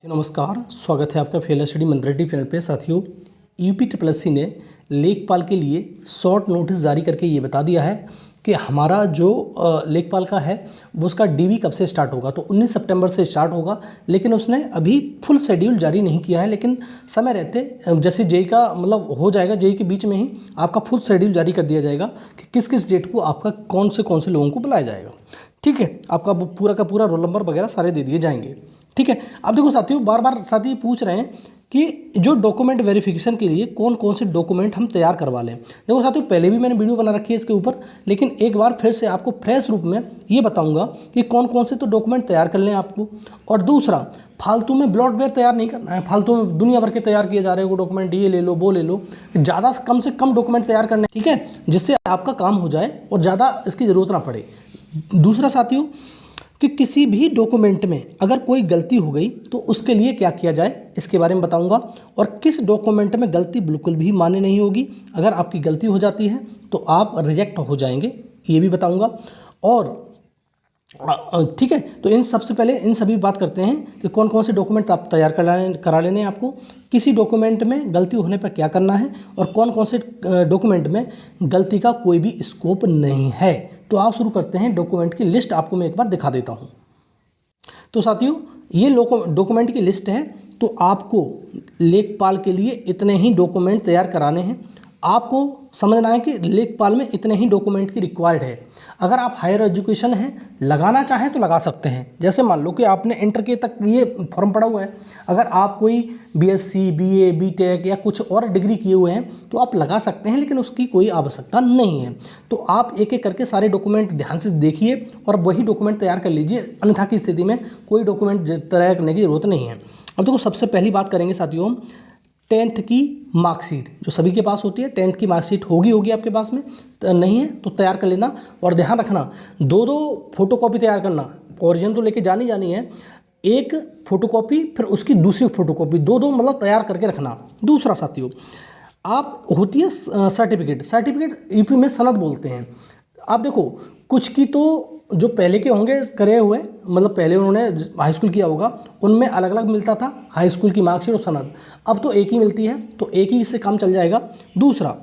नमस्कार, स्वागत है आपका फेल स्टडी मंथली चैनल पे। साथियों, यूपी ट्रिपल ने लेखपाल के लिए शॉर्ट नोटिस जारी करके ये बता दिया है कि हमारा जो लेखपाल का है वो उसका डीवी कब से स्टार्ट होगा। तो 19 सितंबर से स्टार्ट होगा, लेकिन उसने अभी फुल शेड्यूल जारी नहीं किया है। लेकिन समय रहते जैसे जेई का मतलब हो जाएगा, जेई के बीच में ही आपका फुल शेड्यूल जारी कर दिया जाएगा कि किस किस डेट को आपका कौन से लोगों को बुलाया जाएगा। ठीक है, आपका पूरा का पूरा रोल नंबर वगैरह सारे दे दिए जाएंगे। ठीक है, अब देखो साथियों, बार बार साथी पूछ रहे हैं कि जो डॉक्यूमेंट वेरिफिकेशन के लिए कौन कौन से डॉक्यूमेंट हम तैयार करवा लें। देखो साथियों, पहले भी मैंने वीडियो बना रखी है इसके ऊपर, लेकिन एक बार फिर से आपको फ्रेश रूप में ये बताऊंगा कि कौन कौन से तो डॉक्यूमेंट तैयार कर लें आपको। और दूसरा, फालतू में ब्लॉटवेयर तैयार नहीं करना है। फालतू में दुनिया भर के तैयार किए जा रहे हो डॉक्यूमेंट, ये ले लो वो ले लो। ज़्यादा कम से कम डॉक्यूमेंट तैयार करने, ठीक है, जिससे आपका काम हो जाए और ज़्यादा इसकी ज़रूरत ना पड़े। दूसरा साथियों, कि किसी भी डॉक्यूमेंट में अगर कोई गलती हो गई तो उसके लिए क्या किया जाए, इसके बारे में बताऊंगा। और किस डॉक्यूमेंट में गलती बिल्कुल भी मान्य नहीं होगी, अगर आपकी गलती हो जाती है तो आप रिजेक्ट हो जाएंगे, ये भी बताऊंगा। और ठीक है, तो इन सबसे पहले इन सभी बात करते हैं कि कौन कौन से डॉक्यूमेंट आप तैयार करा लेने हैं आपको, किसी डॉक्यूमेंट में गलती होने पर क्या करना है, और कौन कौन से डॉक्यूमेंट में गलती का कोई भी स्कोप नहीं है। तो आप शुरू करते हैं। डॉक्यूमेंट की लिस्ट आपको मैं एक बार दिखा देता हूँ। तो साथियों, ये डॉक्यूमेंट की लिस्ट है। तो आपको लेखपाल के लिए इतने ही डॉक्यूमेंट तैयार कराने हैं। आपको समझना है कि लेखपाल में इतने ही डॉक्यूमेंट की रिक्वायर्ड है। अगर आप हायर एजुकेशन हैं, लगाना चाहें तो लगा सकते हैं। जैसे मान लो कि आपने इंटर के तक ये फॉर्म पड़ा हुआ है, अगर आप कोई बीएससी, बीए, बीटेक या कुछ और डिग्री किए हुए हैं तो आप लगा सकते हैं, लेकिन उसकी कोई आवश्यकता नहीं है। तो आप एक एक करके सारे डॉक्यूमेंट ध्यान से देखिए और वही डॉक्यूमेंट तैयार कर लीजिए, अन्यथा की स्थिति में कोई डॉक्यूमेंट तैयार करने की जरूरत नहीं है। अब देखो, सबसे पहली बात करेंगे साथियों, 10th की मार्कशीट जो सभी के पास होती है। 10th की मार्कशीट होगी आपके पास में, नहीं है तो तैयार कर लेना। और ध्यान रखना, दो फोटोकॉपी तैयार करना। ओरिजिनल तो लेके जानी है, एक फोटोकॉपी फिर उसकी दूसरी फोटोकॉपी, दो मतलब तैयार करके रखना। दूसरा साथियों, आप होती है सर्टिफिकेट यूपी में सनद बोलते हैं। आप देखो, कुछ की तो जो पहले के होंगे करे हुए, मतलब पहले उन्होंने हाई स्कूल किया होगा, उनमें अलग अलग मिलता था हाई स्कूल की मार्कशीट और सनद। अब तो एक ही मिलती है, तो एक ही से काम चल जाएगा। दूसरा,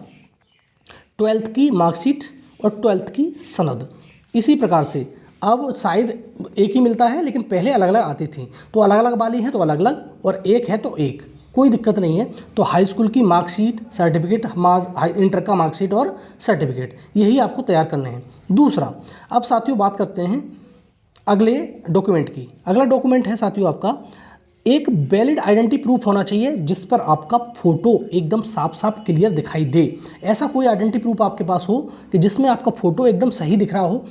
12th की मार्कशीट और 12th की सनद। इसी प्रकार से अब शायद एक ही मिलता है, लेकिन पहले अलग अलग आती थी, तो अलग अलग वाली है तो अलग अलग, और एक है तो एक, कोई दिक्कत नहीं है। तो हाई स्कूल की मार्कशीट, सर्टिफिकेट, इंटर का मार्कशीट और सर्टिफिकेट, यही आपको तैयार करने हैं। दूसरा, अब साथियों बात करते हैं अगले डॉक्यूमेंट की। अगला डॉक्यूमेंट है साथियों आपका, एक वैलिड आइडेंटिटी प्रूफ होना चाहिए जिस पर आपका फोटो एकदम साफ साफ क्लियर दिखाई दे। ऐसा कोई आइडेंटिटी प्रूफ आपके पास हो कि जिसमें आपका फोटो एकदम सही दिख रहा हो।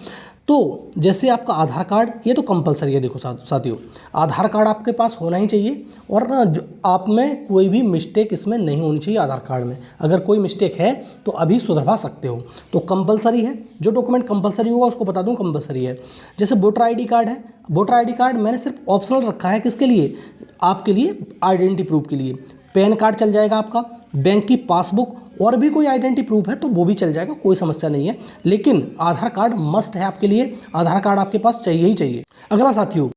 तो जैसे आपका आधार कार्ड, ये तो कंपलसरी है। देखो साथियों, आधार कार्ड आपके पास होना ही चाहिए, और जो आप में कोई भी मिस्टेक इसमें नहीं होनी चाहिए। आधार कार्ड में अगर कोई मिस्टेक है तो अभी सुधरवा सकते हो, तो कंपलसरी है। जो डॉक्यूमेंट कंपलसरी होगा उसको बता दूं कंपलसरी है। जैसे वोटर आईडी कार्ड है, वोटर आईडी कार्ड मैंने सिर्फ ऑप्शनल रखा है, किसके लिए, आपके लिए, आइडेंटिटी प्रूफ के लिए। पैन कार्ड चल जाएगा आपका, बैंक की पासबुक, और भी कोई आइडेंटिटी प्रूफ है तो वो भी चल जाएगा, कोई समस्या नहीं है। लेकिन आधार कार्ड मस्ट है आपके लिए, आधार कार्ड आपके पास चाहिए ही चाहिए। अगला साथियों,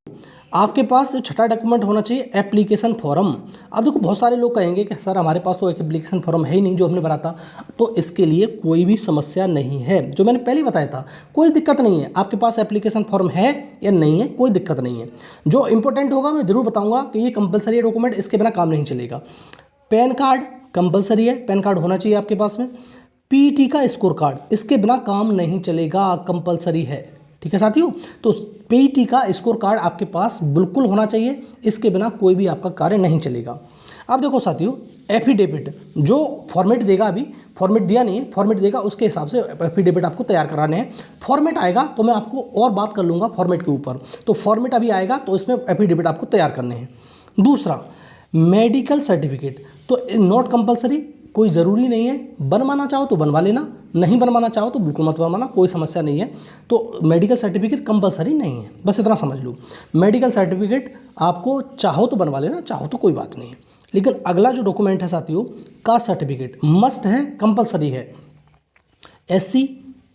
आपके पास छठा डॉक्यूमेंट होना चाहिए एप्लीकेशन फॉर्म। अब देखो, बहुत सारे लोग कहेंगे कि सर हमारे पास तो एक एप्लीकेशन फॉर्म है ही नहीं जो हमने भरा था। तो इसके लिए कोई भी समस्या नहीं है, जो मैंने पहले बताया था, कोई दिक्कत नहीं है। आपके पास एप्लीकेशन फॉर्म है या नहीं है, कोई दिक्कत नहीं है। जो इंपॉर्टेंट होगा मैं जरूर बताऊंगा कि ये कंपलसरी डॉक्यूमेंट, इसके बिना काम नहीं चलेगा। पैन कार्ड कंपलसरी है, पैन कार्ड होना चाहिए आपके पास में। पीईटी का स्कोर कार्ड, इसके बिना काम नहीं चलेगा, कंपलसरी है। ठीक है साथियों, तो पीईटी का स्कोर कार्ड आपके पास बिल्कुल होना चाहिए, इसके बिना कोई भी आपका कार्य नहीं चलेगा। अब देखो साथियों, एफिडेविट जो फॉर्मेट देगा, अभी फॉर्मेट दिया नहीं है, फॉर्मेट देगा उसके हिसाब से एफिडेविट आपको तैयार कराने हैं। फॉर्मेट आएगा तो मैं आपको और बात कर लूँगा फॉर्मेट के ऊपर। तो फॉर्मेट अभी आएगा तो इसमें एफिडेविट आपको तैयार करने हैं। दूसरा, मेडिकल सर्टिफिकेट, तो नॉट कंपलसरी, कोई ज़रूरी नहीं है। बनवाना चाहो तो बनवा लेना, नहीं बनवाना चाहो तो बिल्कुल मत बनवाना, कोई समस्या नहीं है। तो मेडिकल सर्टिफिकेट कंपलसरी नहीं है, बस इतना समझ लो। मेडिकल सर्टिफिकेट आपको चाहो तो बनवा लेना, चाहो तो कोई बात नहीं है। लेकिन अगला जो डॉक्यूमेंट है साथियों, कास्ट सर्टिफिकेट मस्ट है, कंपलसरी है। SC,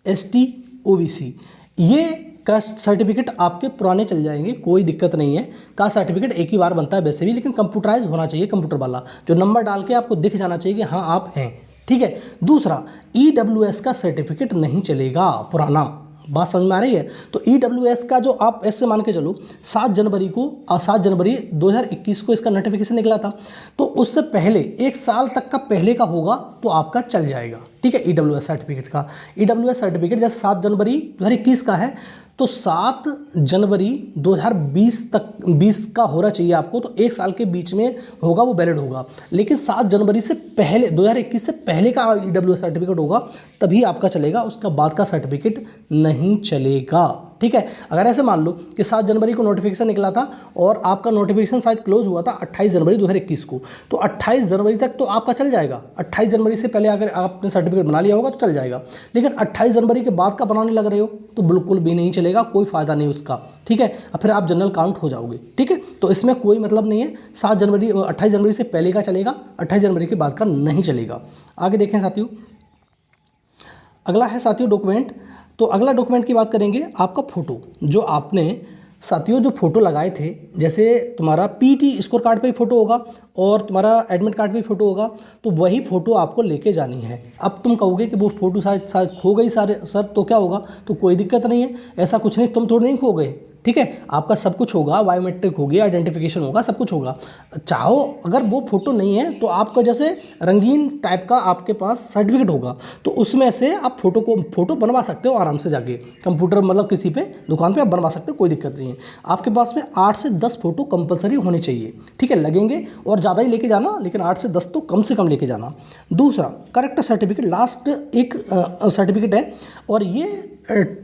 ST, OBC, ये कास्ट सर्टिफिकेट आपके पुराने चल जाएंगे, कोई दिक्कत नहीं है। कास्ट सर्टिफिकेट एक ही बार बनता है वैसे भी, लेकिन कंप्यूटराइज होना चाहिए, कंप्यूटर वाला, जो नंबर डाल के आपको दिख जाना चाहिए कि हाँ आप हैं, ठीक है। दूसरा, EWS का सर्टिफिकेट नहीं चलेगा पुराना, बात समझ में आ रही है। तो EWS का जो आप ऐसे मान के चलो 7 जनवरी 2021 को इसका नोटिफिकेशन निकला था, तो उससे पहले 1 साल तक का पहले का होगा तो आपका चल जाएगा, ठीक है। EWS सर्टिफिकेट का, EWS सर्टिफिकेट जैसे 7 जनवरी 2021 का है तो 7 जनवरी 2020 का होना चाहिए आपको, तो 1 साल के बीच में होगा वो वैलिड होगा। लेकिन 7 जनवरी से पहले 2021 से पहले का EWS सर्टिफिकेट होगा तभी आपका चलेगा, उसका बाद का सर्टिफिकेट नहीं चलेगा, ठीक है। अगर ऐसे मान लो कि 7 जनवरी को नोटिफिकेशन निकला था और आपका नोटिफिकेशन शायद क्लोज हुआ था 28 जनवरी 2021 को, तो 28 जनवरी तक तो आपका चल जाएगा। 28 जनवरी से पहले अगर आपने सर्टिफिकेट बना लिया होगा तो चल जाएगा, लेकिन 28 जनवरी के बाद का बनाने लग रहे हो तो बिल्कुल भी नहीं चलेगा, कोई फ़ायदा नहीं उसका, ठीक है। और फिर आप जनरल काउंट हो जाओगे, ठीक है। तो इसमें कोई मतलब नहीं है, 28 जनवरी से पहले का चलेगा, 28 जनवरी के बाद का नहीं चलेगा। आगे देखें साथियों, अगला है साथियों डॉक्यूमेंट। तो अगला डॉक्यूमेंट की बात करेंगे, आपका फ़ोटो, जो आपने साथियों जो फ़ोटो लगाए थे, जैसे तुम्हारा पीटी स्कोर कार्ड पे ही फ़ोटो होगा और तुम्हारा एडमिट कार्ड पे ही फ़ोटो होगा, तो वही फ़ोटो आपको लेके जानी है। अब तुम कहोगे कि वो फ़ोटो शायद खो गई सारे सर, तो क्या होगा? तो कोई दिक्कत नहीं है, ऐसा कुछ नहीं, तुम थोड़ी नहीं खो गए, ठीक है। आपका सब कुछ होगा, बायोमेट्रिक होगी, आइडेंटिफिकेशन होगा, सब कुछ होगा। चाहो अगर वो फ़ोटो नहीं है तो आपका जैसे रंगीन टाइप का आपके पास सर्टिफिकेट होगा, तो उसमें से आप फ़ोटो बनवा सकते हो आराम से जाके कंप्यूटर, मतलब किसी पे दुकान पे आप बनवा सकते हो, कोई दिक्कत नहीं है। आपके पास में 8 से 10 फ़ोटो कंपलसरी होनी चाहिए, ठीक है। लगेंगे और ज़्यादा ही लेके जाना, लेकिन 8 से 10 तो कम से कम लेके जाना। दूसरा, करेक्टर सर्टिफिकेट, लास्ट एक सर्टिफिकेट है और ये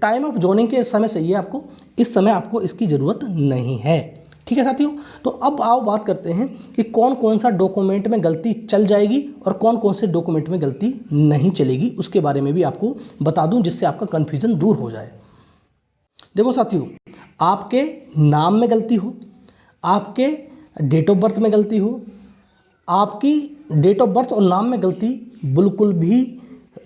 टाइम ऑफ जॉइनिंग के समय से ये आपको, इस समय आपको इसकी ज़रूरत नहीं है, ठीक है साथियों। तो अब आओ बात करते हैं कि कौन कौन सा डॉक्यूमेंट में गलती चल जाएगी और कौन कौन से डॉक्यूमेंट में गलती नहीं चलेगी, उसके बारे में भी आपको बता दूं, जिससे आपका कन्फ्यूजन दूर हो जाए। देखो साथियों, आपके नाम में गलती हो, आपके डेट ऑफ बर्थ में गलती हो, आपकी डेट ऑफ बर्थ और नाम में गलती बिल्कुल भी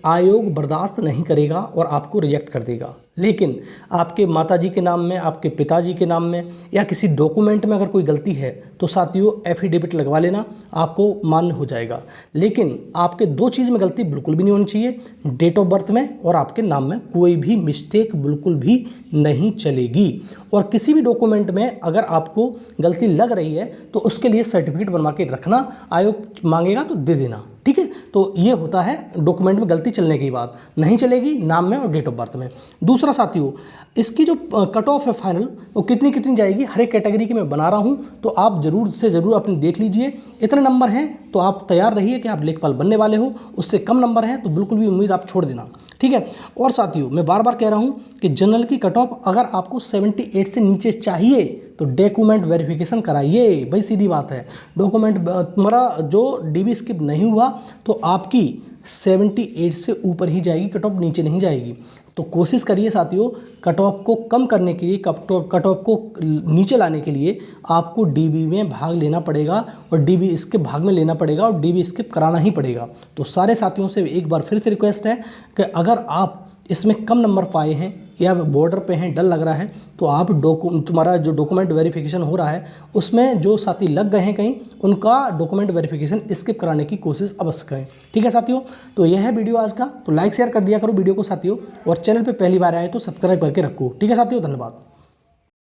आयोग बर्दाश्त नहीं करेगा और आपको रिजेक्ट कर देगा। लेकिन आपके माताजी के नाम में, आपके पिताजी के नाम में या किसी डॉक्यूमेंट में अगर कोई गलती है तो साथियों एफिडेविट लगवा लेना, आपको मान्य हो जाएगा। लेकिन आपके 2 चीज़ में गलती बिल्कुल भी नहीं होनी चाहिए, डेट ऑफ बर्थ में और आपके नाम में कोई भी मिस्टेक बिल्कुल भी नहीं चलेगी। और किसी भी डॉक्यूमेंट में अगर आपको गलती लग रही है तो उसके लिए सर्टिफिकेट बनवा के रखना, आयोग मांगेगा तो दे देना, ठीक है। तो ये होता है डॉक्यूमेंट में गलती चलने की बात, नहीं चलेगी नाम में और डेट ऑफ बर्थ में। दूसरा साथियों, इसकी जो कट ऑफ है फाइनल, वो कितनी जाएगी, हर एक कैटेगरी की मैं बना रहा हूँ, तो आप ज़रूर से ज़रूर अपनी देख लीजिए। इतने नंबर हैं तो आप तैयार रहिए कि आप लेखपाल बनने वाले हो, उससे कम नंबर हैं तो बिल्कुल भी उम्मीद आप छोड़ देना, ठीक है। और साथियों मैं बार बार कह रहा हूँ कि जनरल की कट ऑफ अगर आपको 78 से नीचे चाहिए तो डॉक्यूमेंट वेरिफिकेशन कराइए, भाई सीधी बात है। डॉक्यूमेंट तुम्हारा जो DB स्किप नहीं हुआ तो आपकी 78 से ऊपर ही जाएगी कट ऑफ, नीचे नहीं जाएगी। तो कोशिश करिए साथियों, कट ऑफ को कम करने के लिए, कट ऑफ को नीचे लाने के लिए आपको DB में भाग लेना पड़ेगा और DB स्किप भाग में लेना पड़ेगा और DB स्किप कराना ही पड़ेगा। तो सारे साथियों से एक बार फिर से रिक्वेस्ट है कि अगर आप इसमें कम नंबर पाए हैं या बॉर्डर पे हैं, डर लग रहा है, तो आप तुम्हारा जो डॉक्यूमेंट वेरिफिकेशन हो रहा है उसमें जो साथी लग गए हैं कहीं, उनका डॉक्यूमेंट वेरिफिकेशन स्किप कराने की कोशिश अवश्य करें, ठीक है साथियों। तो यह है वीडियो आज का, तो लाइक शेयर कर दिया करो वीडियो को साथियों, और चैनल पे पहली बार आए तो सब्सक्राइब करके रखो, ठीक है साथियों। धन्यवाद।